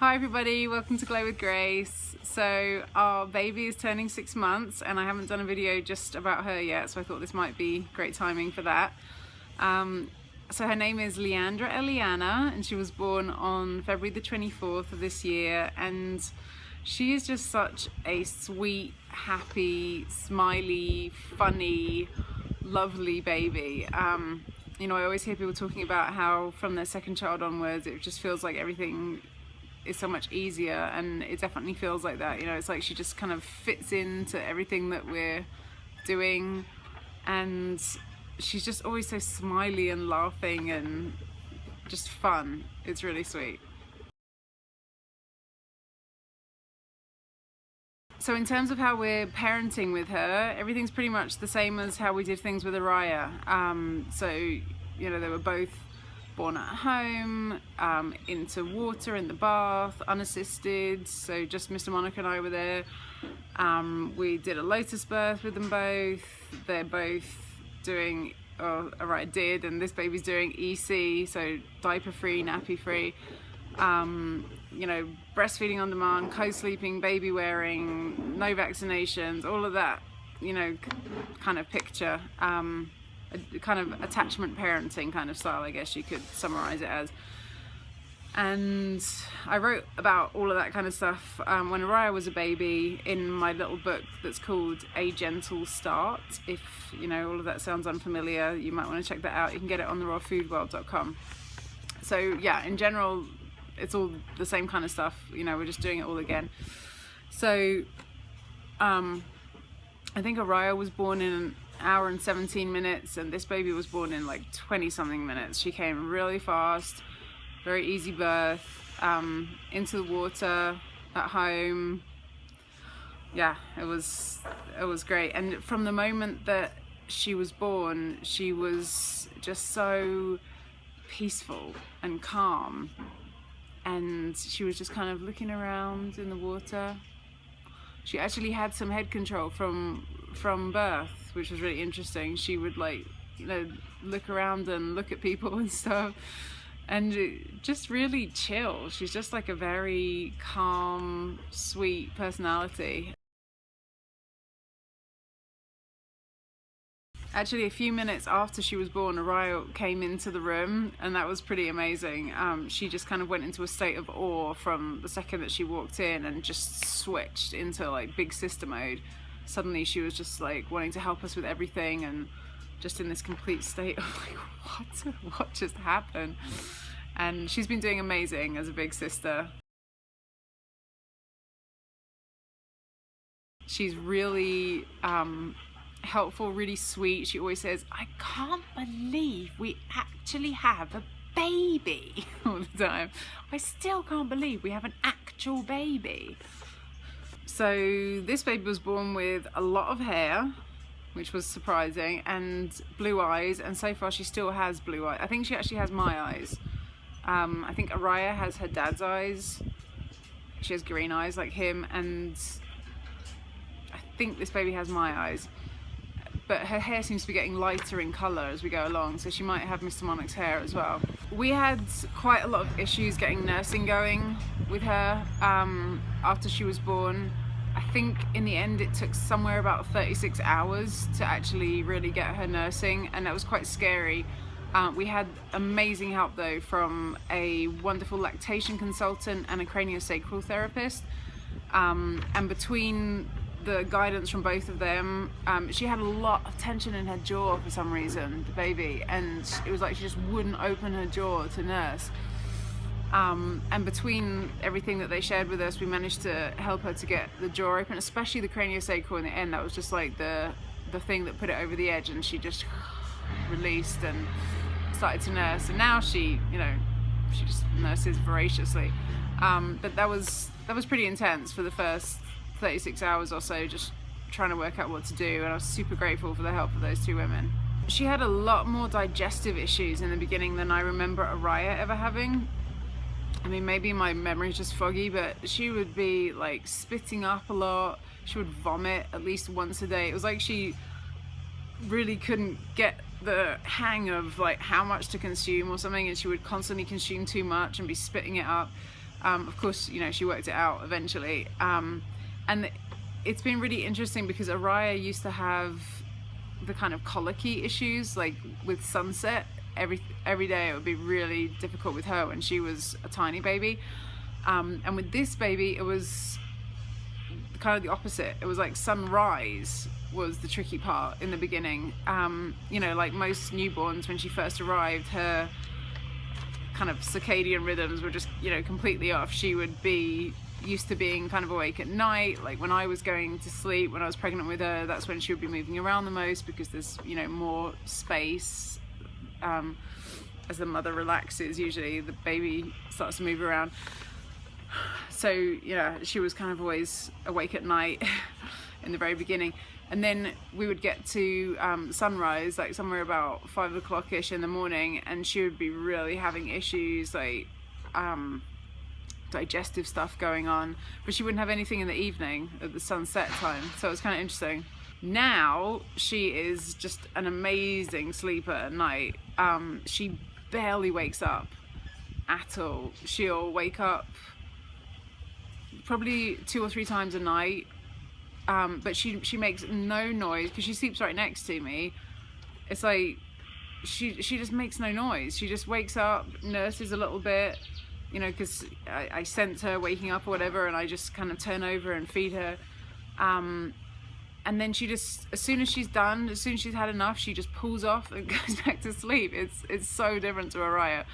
Hi everybody, welcome to Glow with Grace. So our baby is turning 6 months and I haven't done a video just about her yet, so I thought this might be great timing for that. So her name is Leandra Eliana and she was born on February the 24th of this year, and she is just such a sweet, happy, smiley, funny, lovely baby. You know, I always hear people talking about how from their second child onwards it just feels like everything is so much easier, and it definitely feels like that. You know, it's like she just kind of fits into everything that we're doing, and she's just always so smiley and laughing and just fun. It's really sweet. So in terms of how we're parenting with her, everything's pretty much the same as how we did things with Araya. So, you know, they were both born at home, into water in the bath, unassisted, so just Mr. Monica and I were there. We did a Lotus Birth with them both. They're both doing, Araya did, and this baby's doing EC, so diaper free, nappy free. You know, breastfeeding on demand, co-sleeping, baby wearing, no vaccinations, all of that, you know, kind of picture. A kind of attachment parenting kind of style, I guess you could summarize it as. And I wrote about all of that kind of stuff when Araya was a baby in my little book that's called A Gentle Start. If you know all of that sounds unfamiliar, you might want to check that out. You can get it on therawfoodworld.com. So yeah, in general it's all the same kind of stuff, you know, we're just doing it all again. So I think Araya was born in an hour and 17 minutes and this baby was born in like 20 something minutes. She came really fast, very easy birth, into the water, at home. Yeah, it was great. And from the moment that she was born, she was just so peaceful and calm, and she was just kind of looking around in the water. She actually had some head control from birth, which was really interesting. She would, like, you know, look around and look at people and stuff, and just really chill. She's just like a very calm, sweet personality. Actually, a few minutes after she was born, Araya came into the room, and that was pretty amazing. She just kind of went into a state of awe from the second that she walked in and just switched into like big sister mode. Suddenly she was just like wanting to help us with everything and just in this complete state of like, what just happened? And she's been doing amazing as a big sister. She's really helpful, really sweet. She always says, "I can't believe we actually have a baby," all the time. I still can't believe we have an actual baby. So this baby was born with a lot of hair, which was surprising, and blue eyes, and so far she still has blue eyes. I think she actually has my eyes. I think Araya has her dad's eyes. She has green eyes like him, and I think this baby has my eyes. But her hair seems to be getting lighter in colour as we go along, so she might have Mr. Monarch's hair as well. We had quite a lot of issues getting nursing going with her after she was born. I think in the end it took somewhere about 36 hours to actually really get her nursing, and that was quite scary. We had amazing help though from a wonderful lactation consultant and a craniosacral therapist, and between the guidance from both of them, she had a lot of tension in her jaw for some reason, the baby, and it was like she just wouldn't open her jaw to nurse. And between everything that they shared with us, we managed to help her to get the jaw open, especially the craniosacral in the end. That was just like the thing that put it over the edge, and she just released and started to nurse. And now she, you know, she just nurses voraciously. But that was pretty intense for the first 36 hours or so, just trying to work out what to do, and I was super grateful for the help of those two women. She had a lot more digestive issues in the beginning than I remember Araya ever having. I mean, maybe my memory's just foggy, but she would be like spitting up a lot. She would vomit at least once a day. It was like she really couldn't get the hang of like how much to consume or something, and she would constantly consume too much and be spitting it up. Of course, you know, she worked it out eventually. And it's been really interesting because Araya used to have the kind of colicky issues, like with sunset. Every day it would be really difficult with her when she was a tiny baby. And with this baby, it was kind of the opposite. It was like sunrise was the tricky part in the beginning. You know, like most newborns, when she first arrived, her kind of circadian rhythms were just, you know, completely off. She would be used to being kind of awake at night. Like when I was going to sleep, when I was pregnant with her, that's when she would be moving around the most, because there's, you know, more space. As the mother relaxes, usually the baby starts to move around. So yeah, she was kind of always awake at night in the very beginning. And then we would get to sunrise, like somewhere about 5 o'clock-ish in the morning, and she would be really having issues, like digestive stuff going on, but she wouldn't have anything in the evening at the sunset time. So it was kind of interesting. Now she is just an amazing sleeper at night. She barely wakes up at all. She'll wake up probably 2 or 3 times a night, but she makes no noise because she sleeps right next to me. It's like she just makes no noise. She just wakes up, nurses a little bit, you know, because I sense her waking up or whatever, and I just kind of turn over and feed her. And then she just, as soon as she's done, as soon as she's had enough, she just pulls off and goes back to sleep. It's so different to Araya.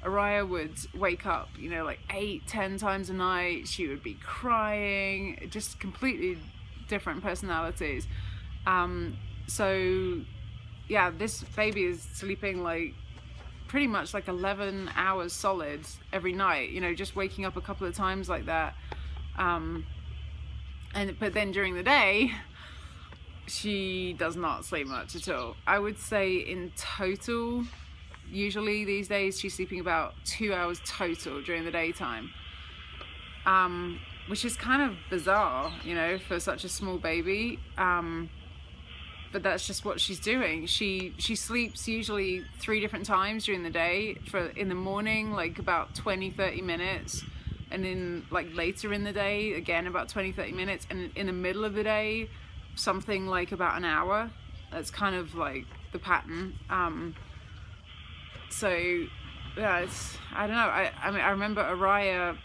Araya would wake up, you know, like 8-10 times a night. She would be crying, just completely different personalities. So yeah, this baby is sleeping like pretty much like 11 hours solid every night, you know, just waking up a couple of times like that. But then during the day, she does not sleep much at all. I would say in total, usually these days, she's sleeping about 2 hours total during the daytime, which is kind of bizarre, you know, for such a small baby. But that's just what she's doing. She sleeps usually 3 different times during the day. In the morning, like about 20-30 minutes, and then like later in the day, again about 20-30 minutes, and in the middle of the day, something like about an hour. That's kind of like the pattern. So yeah, I don't know. I mean, I remember Araya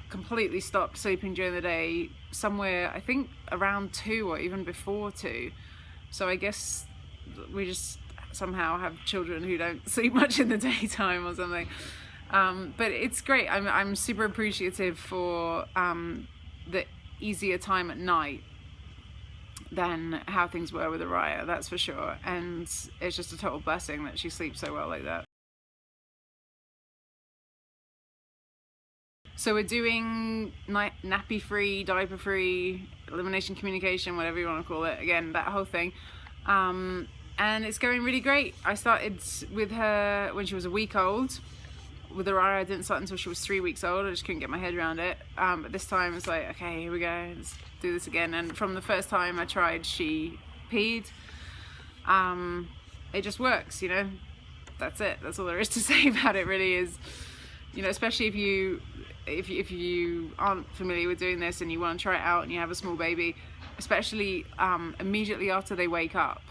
completely stopped sleeping during the day somewhere, I think around 2 or even before 2. So I guess we just somehow have children who don't sleep much in the daytime or something. But it's great. I'm super appreciative for the easier time at night than how things were with Araya, that's for sure. And it's just a total blessing that she sleeps so well like that. So we're doing nappy-free, diaper-free, elimination communication, whatever you want to call it. Again, that whole thing. And it's going really great. I started with her when she was a week old. With Araya, I didn't start until she was 3 weeks old. I just couldn't get my head around it. But this time it's like, okay, here we go. Let's do this again. And from the first time I tried, she peed. It just works, you know. That's it. That's all there is to say about it, really, is, you know, especially if you aren't familiar with doing this and you want to try it out and you have a small baby, especially immediately after they wake up.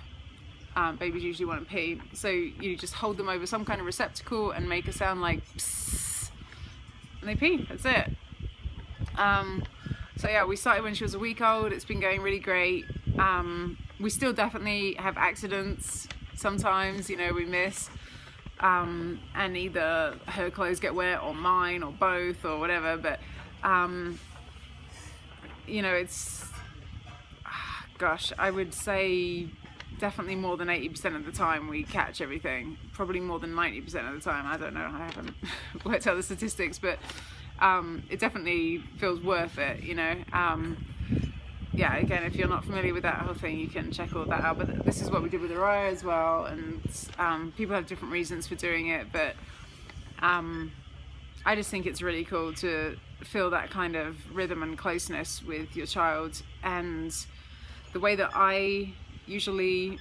Babies usually want to pee, so you just hold them over some kind of receptacle and make a sound like psst, and they pee. That's it. So yeah, we started when she was a week old. It's been going really great. We still definitely have accidents sometimes, you know, we miss. And either her clothes get wet or mine or both or whatever, but you know, it's, gosh, I would say definitely more than 80% of the time we catch everything, probably more than 90% of the time. I don't know, I haven't worked out the statistics, but it definitely feels worth it, you know. Yeah, again, if you're not familiar with that whole thing, you can check all that out. But this is what we did with Araya as well, and people have different reasons for doing it, but I just think it's really cool to feel that kind of rhythm and closeness with your child. And the way that I usually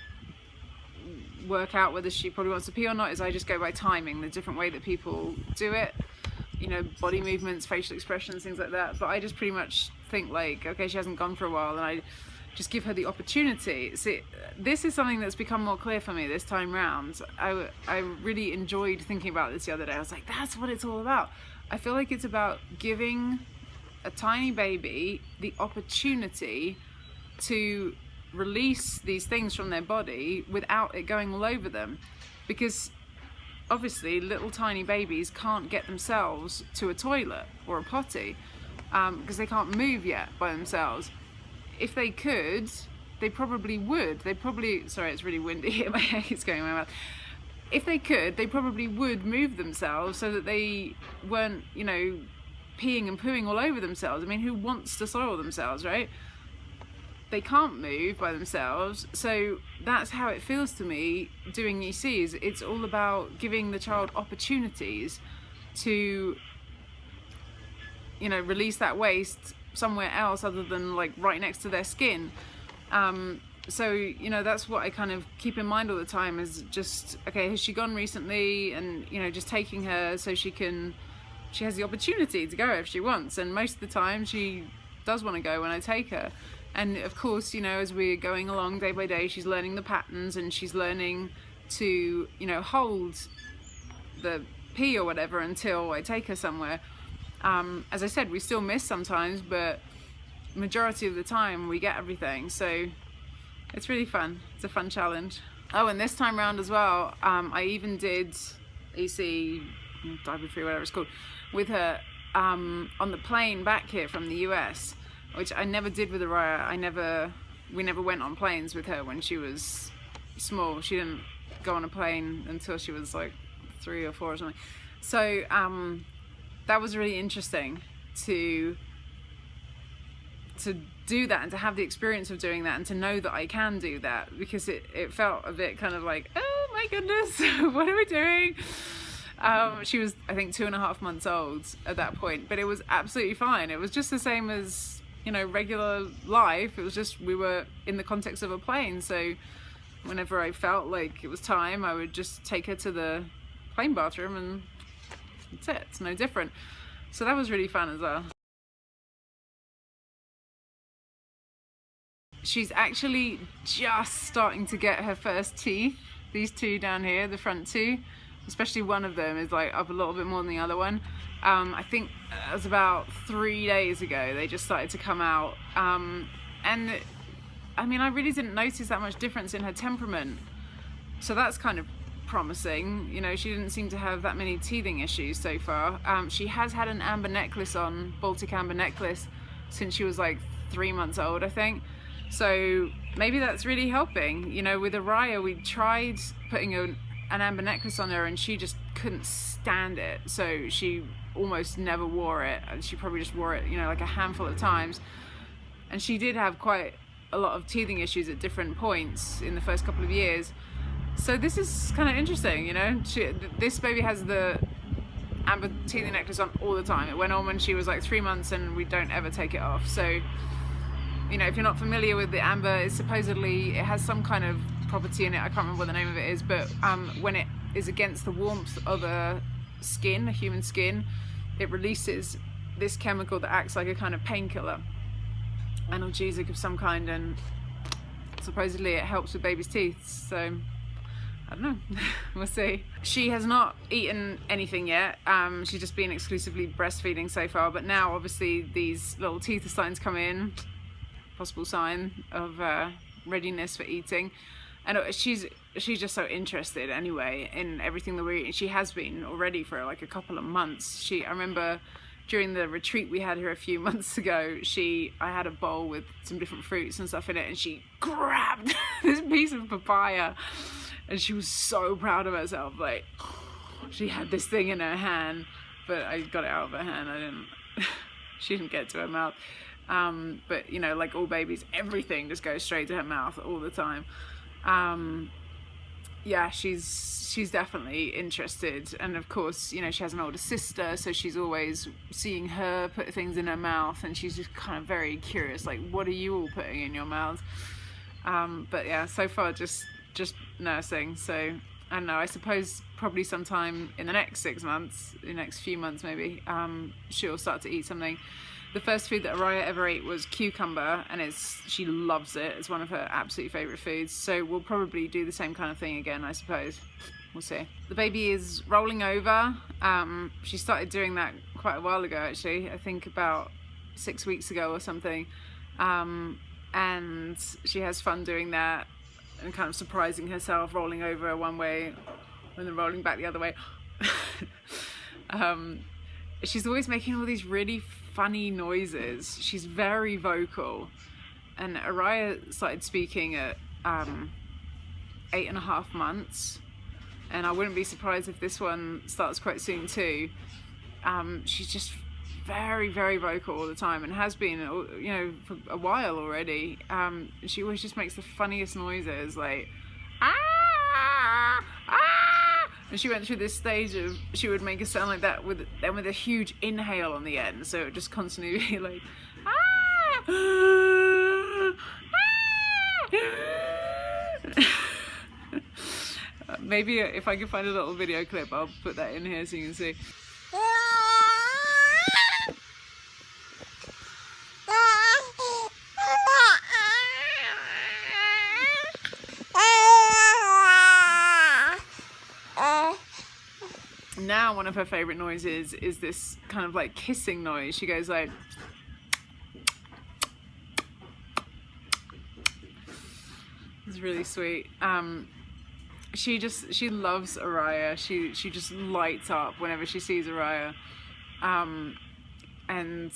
work out whether she probably wants to pee or not is I just go by timing, the different way that people do it. you know, body movements, facial expressions, things like that. But I just pretty much think like, okay, she hasn't gone for a while, and I just give her the opportunity. See, this is something that's become more clear for me this time round. I really enjoyed thinking about this the other day. I was like, that's what it's all about. I feel like it's about giving a tiny baby the opportunity to release these things from their body without it going all over them, because obviously little tiny babies can't get themselves to a toilet or a potty because they can't move yet by themselves. If they could, they probably would. Sorry, it's really windy here, my hair is going in my mouth. If they could, they probably would move themselves so that they weren't, you know, peeing and pooing all over themselves. I mean, who wants to soil themselves, right? They can't move by themselves, so that's how it feels to me doing ECs. It's all about giving the child opportunities to, you know, release that waste somewhere else other than like right next to their skin. So, you know, that's what I kind of keep in mind all the time, is just, okay, has she gone recently? And, you know, just taking her so she has the opportunity to go if she wants. And most of the time she does want to go when I take her. And of course, you know, as we're going along day by day, she's learning the patterns, and she's learning to, you know, hold the pee or whatever until I take her somewhere. As I said, we still miss sometimes, but majority of the time we get everything. So it's really fun. It's a fun challenge. Oh, and this time round as well, I even did EC, diaper free, whatever it's called, with her on the plane back here from the US, which I never did with Araya. We never went on planes with her when she was small. She didn't go on a plane until she was like 3 or 4 or something. So that was really interesting to do that, and to have the experience of doing that, and to know that I can do that, because it felt a bit kind of like, oh my goodness, what are we doing? She was, I think, 2.5 months old at that point, but it was absolutely fine. It was just the same as, you know, regular life. It was just, we were in the context of a plane, so whenever I felt like it was time, I would just take her to the plane bathroom, and that's it. It's no different. So that was really fun as well. She's actually just starting to get her first teeth. These two down here, the front two, especially one of them is like up a little bit more than the other one. I think it was about 3 days ago they just started to come out. And I mean, I really didn't notice that much difference in her temperament. So that's kind of promising. You know, she didn't seem to have that many teething issues so far. She has had an amber necklace on, Baltic amber necklace, since she was like 3 months old, I think. So maybe that's really helping. You know, with Araya, we tried putting an amber necklace on her, and she just couldn't stand it. So she almost never wore it, and she probably just wore it, you know, like a handful of times. And she did have quite a lot of teething issues at different points in the first couple of years. So this is kind of interesting, you know. This baby has the amber teething necklace on all the time. It went on when she was like 3 months, and we don't ever take it off. So, you know, if you're not familiar with the amber, it has some kind of property in it. I can't remember what the name of it is, but when it is against the warmth of a human skin, it releases this chemical that acts like a kind of painkiller, analgesic of some kind, and supposedly it helps with baby's teeth. So I don't know. We'll see. She has not eaten anything yet. She's just been exclusively breastfeeding so far, but now obviously these little teeth are starting to come in, possible sign of readiness for eating. And she's just so interested anyway in everything that we're eating. She has been already for like a couple of months. I remember during the retreat we had here a few months ago, I had a bowl with some different fruits and stuff in it, and she grabbed this piece of papaya, and she was so proud of herself. Like, she had this thing in her hand, but I got it out of her hand. She didn't get to her mouth. But you know, like all babies, everything just goes straight to her mouth all the time. Yeah, she's definitely interested, and of course, you know, she has an older sister, so she's always seeing her put things in her mouth, and she's just kind of very curious, like, what are you all putting in your mouth? But yeah, so far just nursing. So I don't know, I suppose probably sometime in the next 6 months, the next few months maybe, she'll start to eat something. The first food that Araya ever ate was cucumber, and she loves it. It's one of her absolute favourite foods. So we'll probably do the same kind of thing again, I suppose. We'll see. The baby is rolling over. She started doing that quite a while ago, actually. I think about 6 weeks ago or something. And she has fun doing that and kind of surprising herself, rolling over one way and then rolling back the other way. She's always making all these really funny noises. She's very vocal, and Araya started speaking at 8.5 months, and I wouldn't be surprised if this one starts quite soon too. She's just very, very vocal all the time, and has been, you know, for a while already. She always just makes the funniest noises, like ah, ah. And she went through this stage of, she would make a sound like that with a huge inhale on the end, so it would just constantly be like ah, ah. Maybe if I can find a little video clip, I'll put that in here so you can see. Now one of her favourite noises is this kind of like kissing noise. She goes like, it's really sweet. She loves Araya. She just lights up whenever she sees Araya, and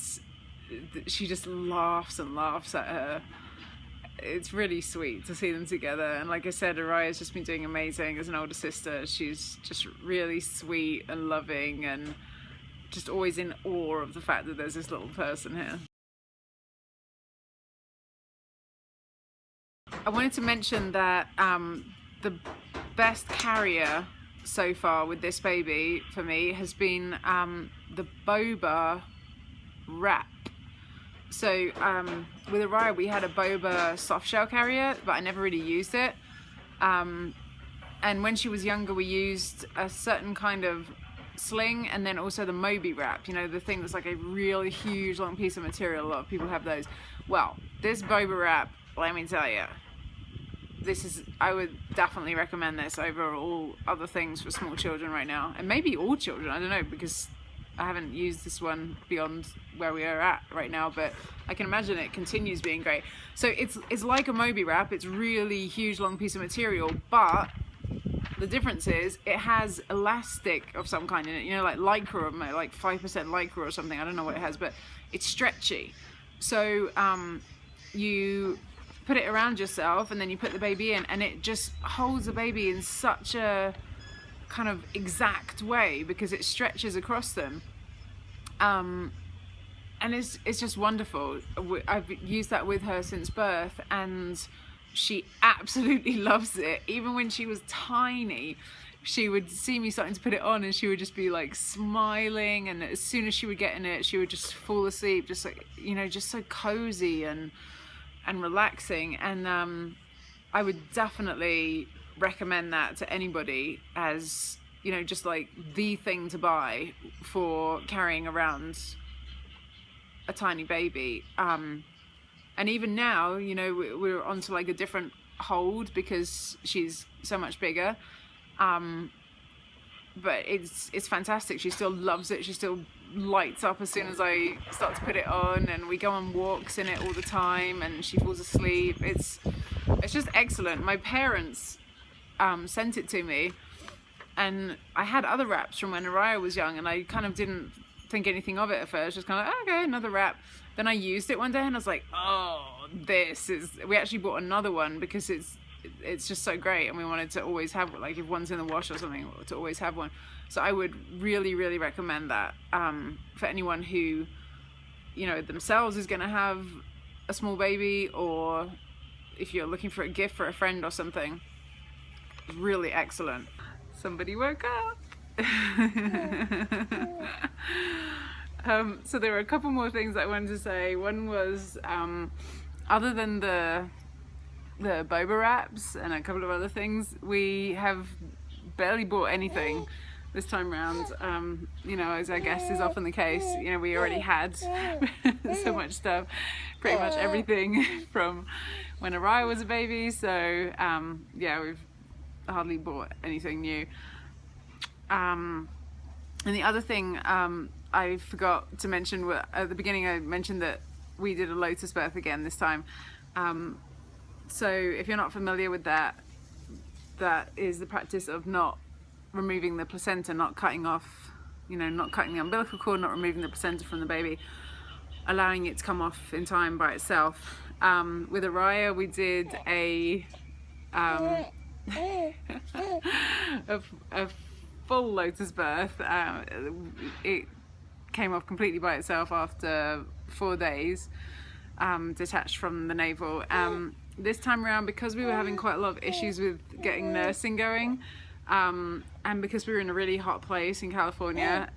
she just laughs and laughs at her. It's really sweet to see them together, and like I said, Araya's just been doing amazing as an older sister. She's just really sweet and loving, and just always in awe of the fact that there's this little person here. I wanted to mention that the best carrier so far with this baby for me has been the Boba Wrap. So with Araya we had a Boba soft shell carrier, but I never really used it. And when she was younger we used a certain kind of sling, and then also the Boba Wrap, you know, the thing that's like a really huge long piece of material. A lot of people have those. Well, this Boba Wrap, let me tell you, I would definitely recommend this over all other things for small children right now, and maybe all children, I don't know, because I haven't used this one beyond where we are at right now, but I can imagine it continues being great. So it's like a Boba Wrap. It's really huge long piece of material, but the difference is it has elastic of some kind in it, you know, like lycra, like 5% lycra or something. I don't know what it has, but it's stretchy. So you put it around yourself and then you put the baby in, and it just holds the baby in such a kind of exact way because it stretches across them, and it's just wonderful. I've used that with her since birth, and she absolutely loves it. Even when she was tiny, she would see me starting to put it on and she would just be like smiling, and as soon as she would get in it she would just fall asleep, just like, you know, just so cozy and relaxing. And I would definitely recommend that to anybody as, you know, just like the thing to buy for carrying around a tiny baby. And even now, you know, we're onto like a different hold because she's so much bigger, but it's fantastic. She still loves it. She still lights up as soon as I start to put it on, and we go on walks in it all the time, and she falls asleep. It's just excellent. My parents sent it to me, and I had other wraps from when Araya was young, and I kind of didn't think anything of it at first, just kind of like, oh, okay, another wrap. Then I used it one day and I was like, oh, we actually bought another one because it's just so great, and we wanted to always have, like, if one's in the wash or something, to always have one. So I would really, really recommend that for anyone who, you know, themselves is going to have a small baby, or if you're looking for a gift for a friend or something. Really excellent. Somebody woke up. So there were a couple more things I wanted to say. One was, other than the Boba Wraps and a couple of other things, we have barely bought anything this time round. You know, as I guess is often the case, you know, we already had so much stuff, pretty much everything from when Araya was a baby, so yeah, we've hardly bought anything new. And the other thing I forgot to mention, at the beginning I mentioned that we did a Lotus Birth again this time. So if you're not familiar with that, that is the practice of not removing the placenta, not cutting off, you know, not cutting the umbilical cord, not removing the placenta from the baby, allowing it to come off in time by itself. With Araya we did a full Lotus Birth. It came off completely by itself after 4 days, detached from the navel. This time around, because we were having quite a lot of issues with getting nursing going, and because we were in a really hot place in California,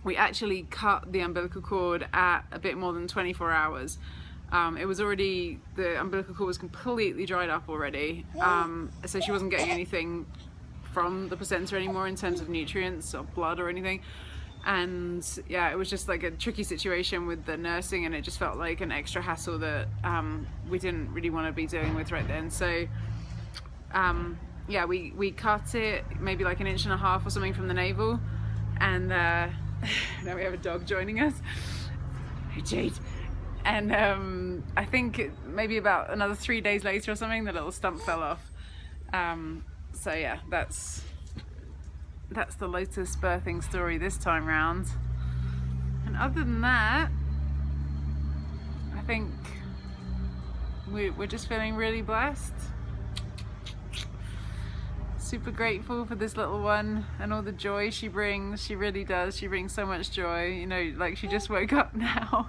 we actually cut the umbilical cord at a bit more than 24 hours. It was already, the umbilical cord was completely dried up already, so she wasn't getting anything from the placenta anymore in terms of nutrients or blood or anything. And yeah, it was just like a tricky situation with the nursing, and it just felt like an extra hassle that we didn't really want to be dealing with right then. So yeah, we cut it maybe like 1.5 inches or something from the navel, and now we have a dog joining us. Hey Jade. And I think maybe about another 3 days later or something, the little stump fell off. So yeah, that's the Lotus birthing story this time round. And other than that, I think we're just feeling really blessed. Super grateful for this little one and all the joy she brings. She really does. She brings so much joy. You know, like she just woke up now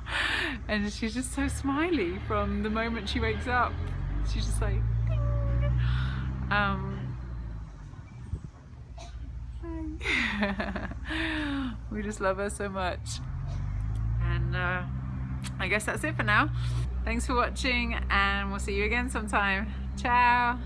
and she's just so smiley from the moment she wakes up. She's just like, we just love her so much. And I guess that's it for now. Thanks for watching, and we'll see you again sometime. Ciao.